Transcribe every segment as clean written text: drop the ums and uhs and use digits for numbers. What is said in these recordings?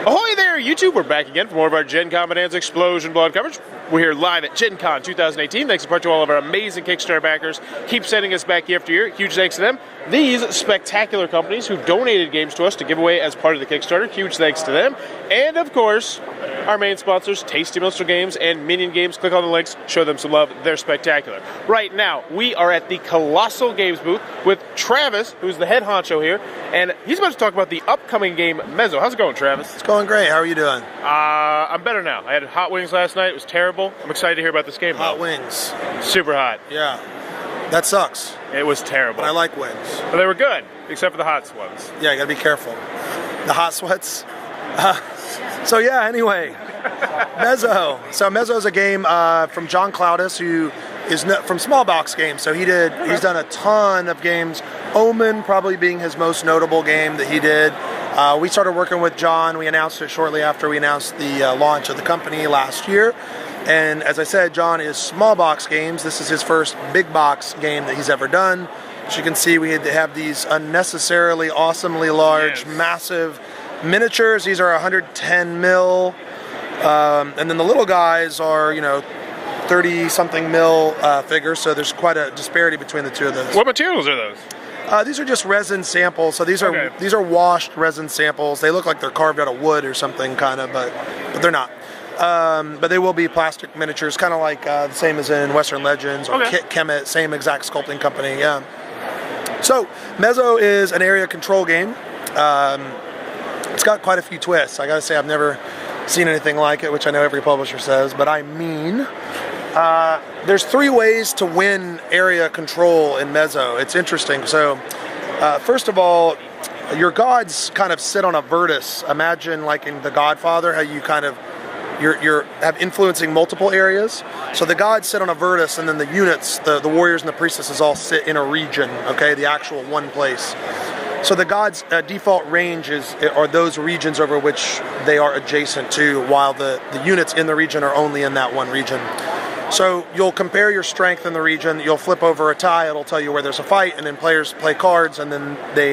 Ahoy there, YouTube! We're back again for more of our Gencon Bonanza Explosion Blood coverage. We're here live at Gencon 2018. Thanks in part to all of our amazing Kickstarter backers. Keep sending us back year after year. Huge thanks to them. These spectacular companies who donated games to us to give away as part of the Kickstarter. Huge thanks to them. And of course, our main sponsors, Tasty Monster Games and Minion Games. Click on the links, show them some love. They're spectacular. Right now, we are at the Colossal Games booth with Travis, who's the head honcho here, and he's about to talk about the upcoming game, Mezo. How's it going, Travis? It's going great. How are you doing? I'm better now. I had hot wings last night. It was terrible. I'm excited to hear about this game, though. Hot wings. Super hot. Yeah. That sucks. It was terrible. But I like wings. But they were good, except for the hot ones. Yeah, you gotta be careful. The hot sweats. So yeah, anyway. Mezo. So Mezo is a game from John Cloudis, who is from Small Box Games. So he's done a ton of games. Omen probably being his most notable game that he did. We started working with John. We announced it shortly after we announced the launch of the company last year. And as I said, John is Small Box Games. This is his first big box game that he's ever done. As you can see, we had to have these unnecessarily awesomely large, massive miniatures. These are 110 mil. And then the little guys are, 30-something mil figures. So there's quite a disparity between the two of those. What materials are those? These are just resin samples. So these are washed resin samples. They look like they're carved out of wood or something, kind of, but they're not. But they will be plastic miniatures, kind of like the same as in Western Legends or Kemet, same exact sculpting company. Yeah. So Mezo is an area control game. It's got quite a few twists. I gotta say, I've never seen anything like it, which I know every publisher says, but I mean. There's 3 ways to win area control in Mezo. It's interesting. So, first of all, your gods kind of sit on a vertex. Imagine, like in The Godfather, how you kind of you're influencing multiple areas. So the gods sit on a vertex, and then the units, the warriors and the priestesses, all sit in a region. Okay, the actual one place. So the gods' default range are those regions over which they are adjacent to, while the units in the region are only in that one region. So you'll compare your strength in the region, you'll flip over a tie, it'll tell you where there's a fight, and then players play cards, and then they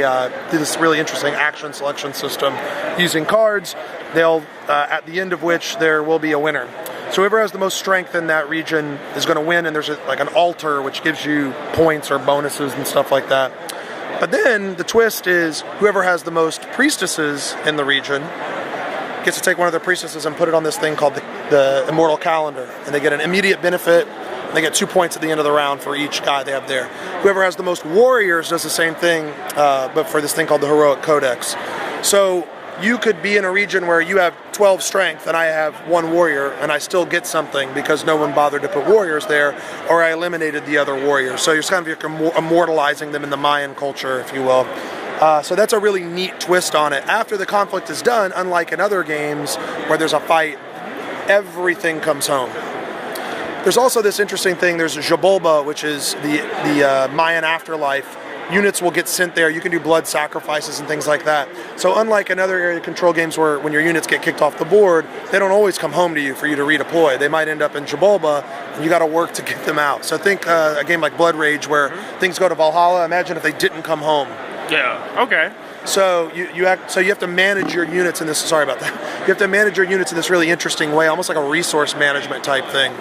do this really interesting action selection system using cards. They'll, at the end of which there will be a winner. So whoever has the most strength in that region is going to win, and there's like an altar which gives you points or bonuses and stuff like that. But then the twist is whoever has the most priestesses in the region gets to take one of their priestesses and put it on this thing called the Immortal Calendar, and they get an immediate benefit. They get 2 points at the end of the round for each guy they have there. Whoever has the most warriors does the same thing, but for this thing called the Heroic Codex. So you could be in a region where you have 12 strength and I have 1 warrior, and I still get something because no one bothered to put warriors there, or I eliminated the other warriors. So you're kind of immortalizing them in the Mayan culture, if you will. So that's a really neat twist on it. After the conflict is done, unlike in other games where there's a fight, everything comes home. There's also this interesting thing, there's Xibalba, which is the Mayan afterlife. Units will get sent there. You can do blood sacrifices and things like that. So unlike in other area control games where when your units get kicked off the board, they don't always come home to you for you to redeploy. They might end up in Xibalba, and you got to work to get them out. So think a game like Blood Rage where things go to Valhalla. Imagine if they didn't come home. Yeah, okay. So you have to manage your units in this. Sorry about that. You have to manage your units in this really interesting way, almost like a resource management type thing.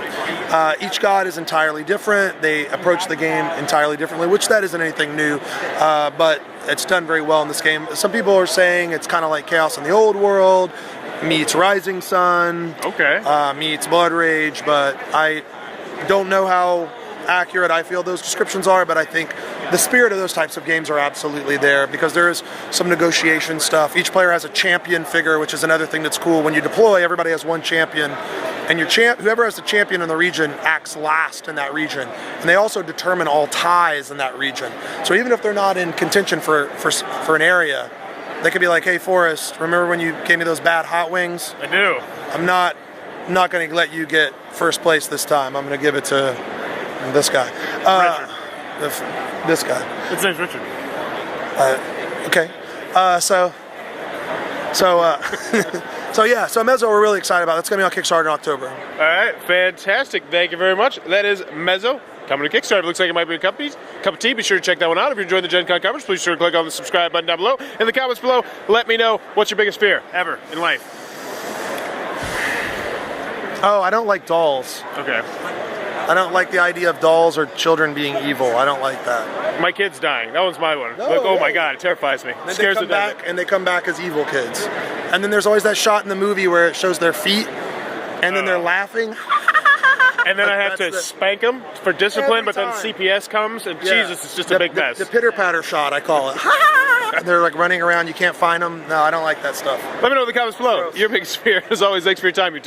Each god is entirely different. They approach the game entirely differently, which that isn't anything new, but it's done very well in this game. Some people are saying it's kind of like Chaos in the Old World meets Rising Sun, meets Blood Rage, but I don't know how accurate I feel those descriptions are, but I think the spirit of those types of games are absolutely there because there is some negotiation stuff. Each player has a champion figure, which is another thing that's cool. When you deploy, everybody has one champion, and whoever has the champion in the region acts last in that region, and they also determine all ties in that region. So even if they're not in contention for an area, they could be like, "Hey, Forrest, remember when you gave me those bad hot wings? I do. I'm not going to let you get first place this time. I'm going to give it to this guy." Richard. This guy. His name's Richard. Okay. So Mezo we're really excited about. That's going to be on Kickstarter in October. All right, fantastic. Thank you very much. That is Mezo. coming to Kickstarter. It looks like it might be a cup of tea. Be sure to check that one out. If you're enjoying the Gen Con coverage, please be sure to click on the subscribe button down below. In the comments below, let me know what's your biggest fear ever in life. Oh, I don't like dolls. Okay. I don't like the idea of dolls or children being evil. I don't like that. My kid's dying. That one's my one. No, like, oh yeah. my god, it terrifies me. Then Scares they the come devil. back, and they come back as evil kids. And then there's always that shot in the movie where it shows their feet, and then they're laughing. And then Like, I have to that's spank them for discipline, Every but then time. CPS comes, and Yeah. Jesus, it's just a big mess. The pitter-patter shot, I call it. And they're like running around, you can't find them. No, I don't like that stuff. Let me know in the comments below. Gross. Your biggest fear. As always, thanks for your time, YouTube.